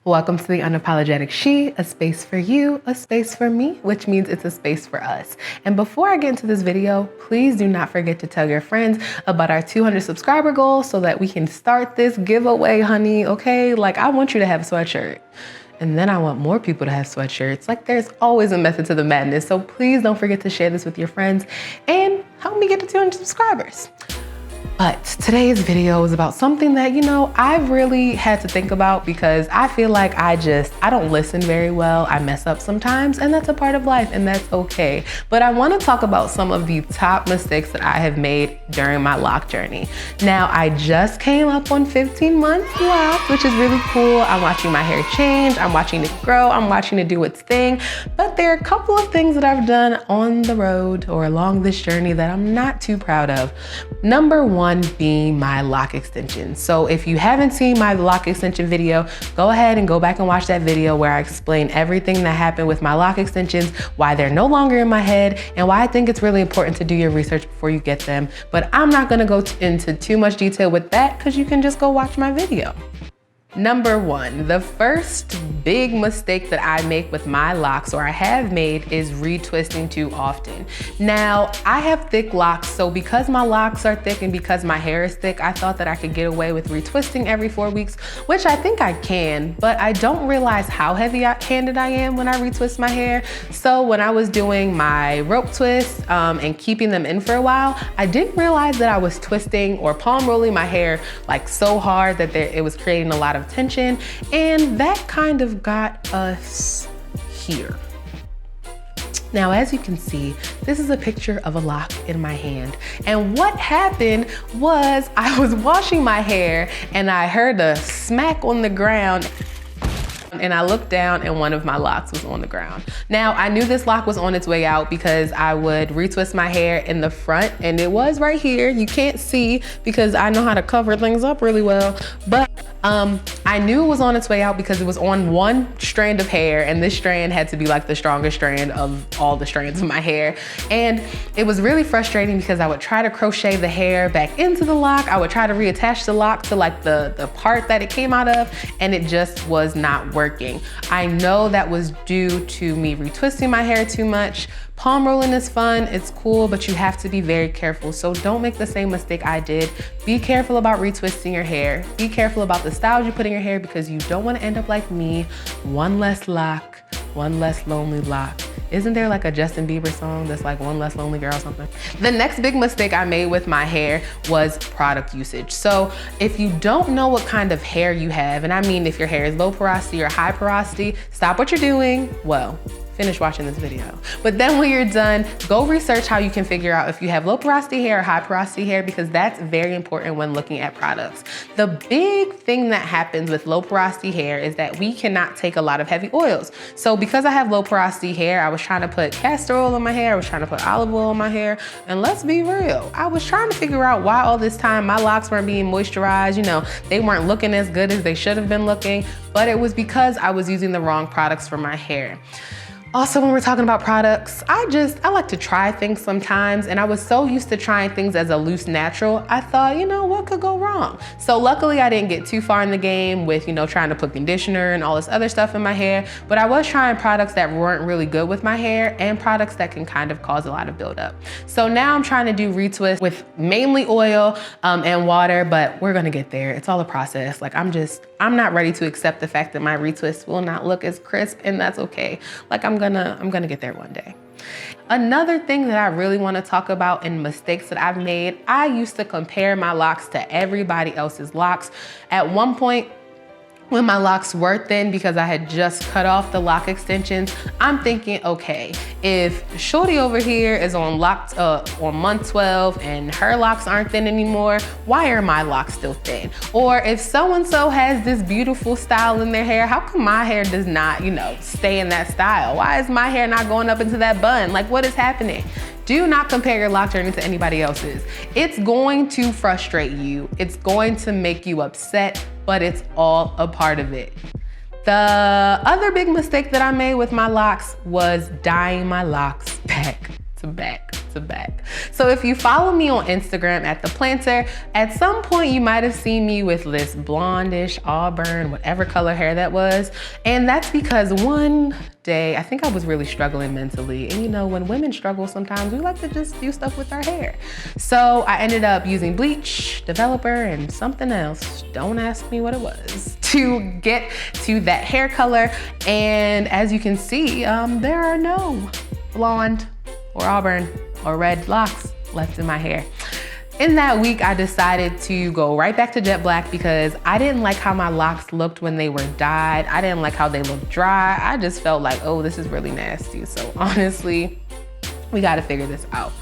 Welcome to the Unapologetic She, a space for you, a space for me, which means it's a space for us. And before I get into this video, please do not forget to tell your friends about our 200 subscriber goal so that we can start this giveaway, honey, okay? Like, I want you to have a sweatshirt. And then I want more people to have sweatshirts. Like, there's always a method to the madness. So please don't forget to share this with your friends and help me get to 200 subscribers. But today's video is about something that, I've really had to think about because I feel like I don't listen very well. I mess up sometimes, and that's a part of life, and that's okay. But I want to talk about some of the top mistakes that I have made during my loc journey. Now, I just came up on 15 months loc, which is really cool. I'm watching my hair change. I'm watching it grow. I'm watching it do its thing. But there are a couple of things that I've done on the road or along this journey that I'm not too proud of. Number one being my loc extensions. So if you haven't seen my loc extension video, go ahead and go back and watch that video where I explain everything that happened with my loc extensions, why they're no longer in my head, and why I think it's really important to do your research before you get them. But I'm not gonna go into too much detail with that because you can just go watch my video. Number one, the first big mistake that I make with my locs, or I have made, is retwisting too often. Now, I have thick locs, so because my locs are thick and because my hair is thick, I thought that I could get away with retwisting every 4 weeks, which I think I can, but I don't realize how heavy-handed I am when I retwist my hair. So when I was doing my rope twists and keeping them in for a while, I didn't realize that I was twisting or palm rolling my hair like so hard that it was creating a lot of tension, and that kind of got us here. Now, as you can see, this is a picture of a loc in my hand. And what happened was I was washing my hair and I heard a smack on the ground. And I looked down and one of my locs was on the ground. Now, I knew this loc was on its way out because I would retwist my hair in the front, and it was right here. You can't see because I know how to cover things up really well, but I knew it was on its way out because it was on one strand of hair, and this strand had to be like the strongest strand of all the strands of my hair. And it was really frustrating because I would try to crochet the hair back into the loc. I would try to reattach the loc to like the part that it came out of, and it just was not working. I know that was due to me retwisting my hair too much. Palm rolling is fun, it's cool, but you have to be very careful. So don't make the same mistake I did. Be careful about retwisting your hair. Be careful about the styles you put in your hair because you don't want to end up like me. One less loc, one less lonely loc. Isn't there like a Justin Bieber song that's like one less lonely girl or something? The next big mistake I made with my hair was product usage. So if you don't know what kind of hair you have, and I mean if your hair is low porosity or high porosity, stop what you're doing. Well, finish watching this video. But then when you're done, go research how you can figure out if you have low porosity hair or high porosity hair, because that's very important when looking at products. The big thing that happens with low porosity hair is that we cannot take a lot of heavy oils. So because I have low porosity hair, I was trying to put castor oil in my hair, I was trying to put olive oil in my hair, and let's be real, I was trying to figure out why all this time my locs weren't being moisturized, they weren't looking as good as they should have been looking, but it was because I was using the wrong products for my hair. Also, when we're talking about products, I like to try things sometimes, and I was so used to trying things as a loose natural, I thought, what could go wrong? So luckily I didn't get too far in the game with, trying to put conditioner and all this other stuff in my hair, but I was trying products that weren't really good with my hair and products that can kind of cause a lot of buildup. So now I'm trying to do retwist with mainly oil and water, but we're gonna get there. It's all a process. Like, I'm not ready to accept the fact that my retwist will not look as crisp, and that's okay. Like, I'm gonna get there one day. Another thing that I really want to talk about in mistakes that I've made, I used to compare my locs to everybody else's locs. At one point, when my locs were thin because I had just cut off the loc extensions, I'm thinking, okay, if Shorty over here is on month 12 and her locs aren't thin anymore, why are my locs still thin? Or if so-and-so has this beautiful style in their hair, how come my hair does not, stay in that style? Why is my hair not going up into that bun? Like, what is happening? Do not compare your loc journey to anybody else's. It's going to frustrate you. It's going to make you upset, but it's all a part of it. The other big mistake that I made with my locs was dyeing my locs back to back. to back. So if you follow me on Instagram at The Planter, at some point you might have seen me with this blondish, auburn, whatever color hair that was. And that's because one day, I think I was really struggling mentally. And you know, when women struggle, sometimes we like to just do stuff with our hair. So I ended up using bleach, developer, and something else. Don't ask me what it was to get to that hair color. And as you can see, there are no blonde or auburn or red locks left in my hair. In that week, I decided to go right back to jet black because I didn't like how my locks looked when they were dyed. I didn't like how they looked dry. I just felt like, oh, this is really nasty. So honestly, we gotta figure this out.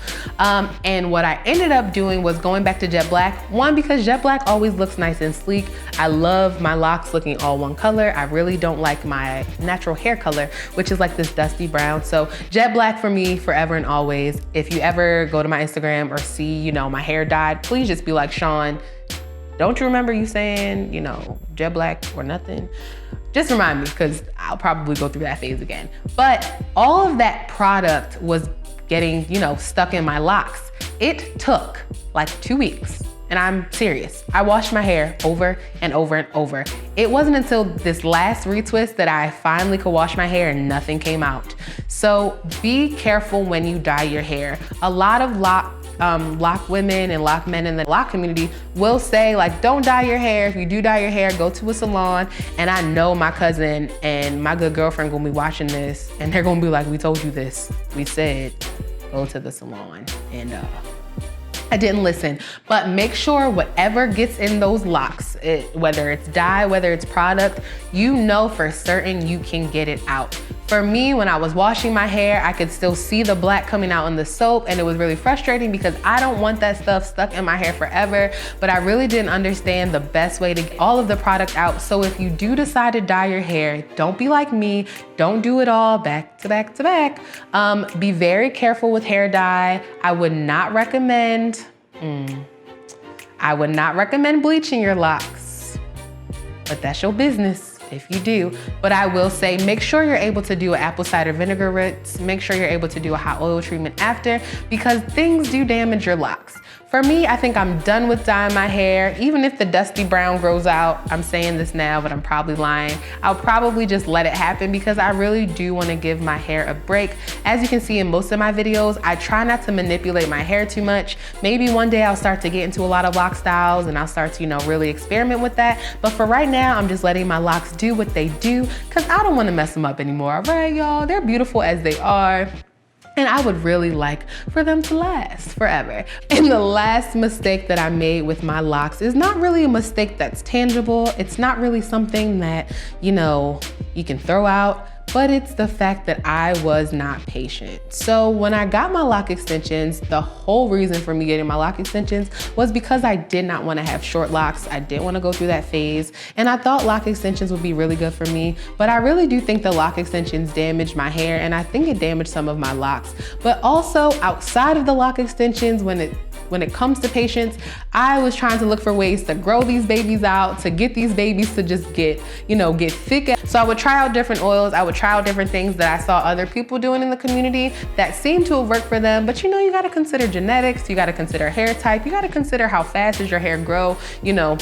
And what I ended up doing was going back to jet black. One, because jet black always looks nice and sleek. I love my locks looking all one color. I really don't like my natural hair color, which is like this dusty brown. So jet black for me, forever and always. If you ever go to my Instagram or see, you know, my hair dyed, please just be like, Sean, don't you remember you saying, you know, jet black or nothing? Just remind me, because I'll probably go through that phase again. But all of that product was getting, you know, stuck in my locks. It took like 2 weeks, and I'm serious. I washed my hair over and over and over. It wasn't until this last retwist that I finally could wash my hair and nothing came out. So be careful when you dye your hair. A lot of lock women and lock men in the lock community will say, like, don't dye your hair. If you do dye your hair, go to a salon. And I know my cousin and my good girlfriend gonna be watching this, and they're gonna be like, we told you this. We said, go to the salon. And I didn't listen. But make sure whatever gets in those locks, whether it's dye, whether it's product, you know for certain you can get it out. For me, when I was washing my hair, I could still see the black coming out in the soap, and it was really frustrating because I don't want that stuff stuck in my hair forever, but I really didn't understand the best way to get all of the product out. So if you do decide to dye your hair, don't be like me. Don't do it all back to back to back. Be very careful with hair dye. I would not recommend bleaching your locks, but that's your business if you do. But I will say, make sure you're able to do an apple cider vinegar rinse. Make sure you're able to do a hot oil treatment after, because things do damage your locks. For me, I think I'm done with dyeing my hair. Even if the dusty brown grows out, I'm saying this now, but I'm probably lying. I'll probably just let it happen because I really do want to give my hair a break. As you can see in most of my videos, I try not to manipulate my hair too much. Maybe one day I'll start to get into a lot of lock styles and I'll start to, you know, really experiment with that. But for right now, I'm just letting my locks do what they do because I don't want to mess them up anymore. All right, y'all, they're beautiful as they are. And I would really like for them to last forever. And the last mistake that I made with my locks is not really a mistake that's tangible. It's not really something that, you know, you can throw out, but it's the fact that I was not patient. So when I got my lock extensions, the whole reason for me getting my lock extensions was because I did not want to have short locks. I didn't want to go through that phase. And I thought lock extensions would be really good for me, but I really do think the lock extensions damaged my hair, and I think it damaged some of my locks. But also outside of the lock extensions, when it comes to patience, I was trying to look for ways to grow these babies out, to get these babies to just get, you know, get thick. So I would try out different oils. I would try out different things that I saw other people doing in the community that seemed to have worked for them. But you know, you gotta consider genetics, you gotta consider hair type, you gotta consider how fast does your hair grow, you know,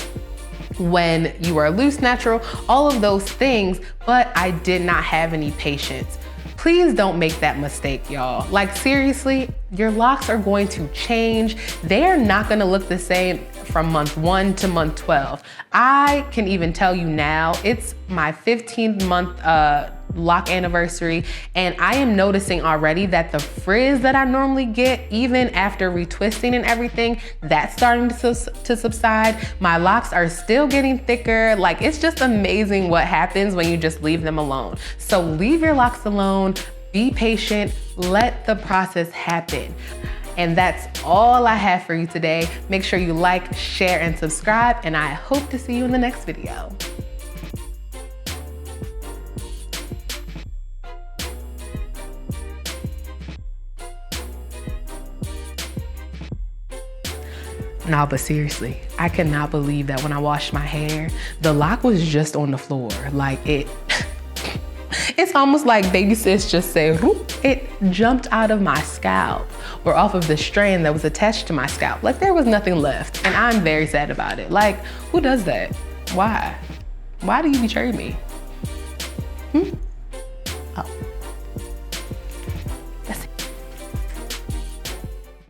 when you are loose, natural, all of those things. But I did not have any patience. Please don't make that mistake, y'all. Like seriously, your locks are going to change. They're not gonna look the same from month 1 to month 12. I can even tell you now, it's my 15th month lock anniversary, and I am noticing already that the frizz that I normally get, even after retwisting and everything, that's starting to subside. My locks are still getting thicker. Like, it's just amazing what happens when you just leave them alone. So leave your locks alone, be patient, let the process happen. And that's all I have for you today. Make sure you like, share, and subscribe, and I hope to see you in the next video. No, but seriously, I cannot believe that when I washed my hair, the lock was just on the floor. Like It's almost like baby sis just said, whoop, it jumped out of my scalp or off of the strand that was attached to my scalp. Like there was nothing left. And I'm very sad about it. Like, who does that? Why? Why do you betray me? Oh.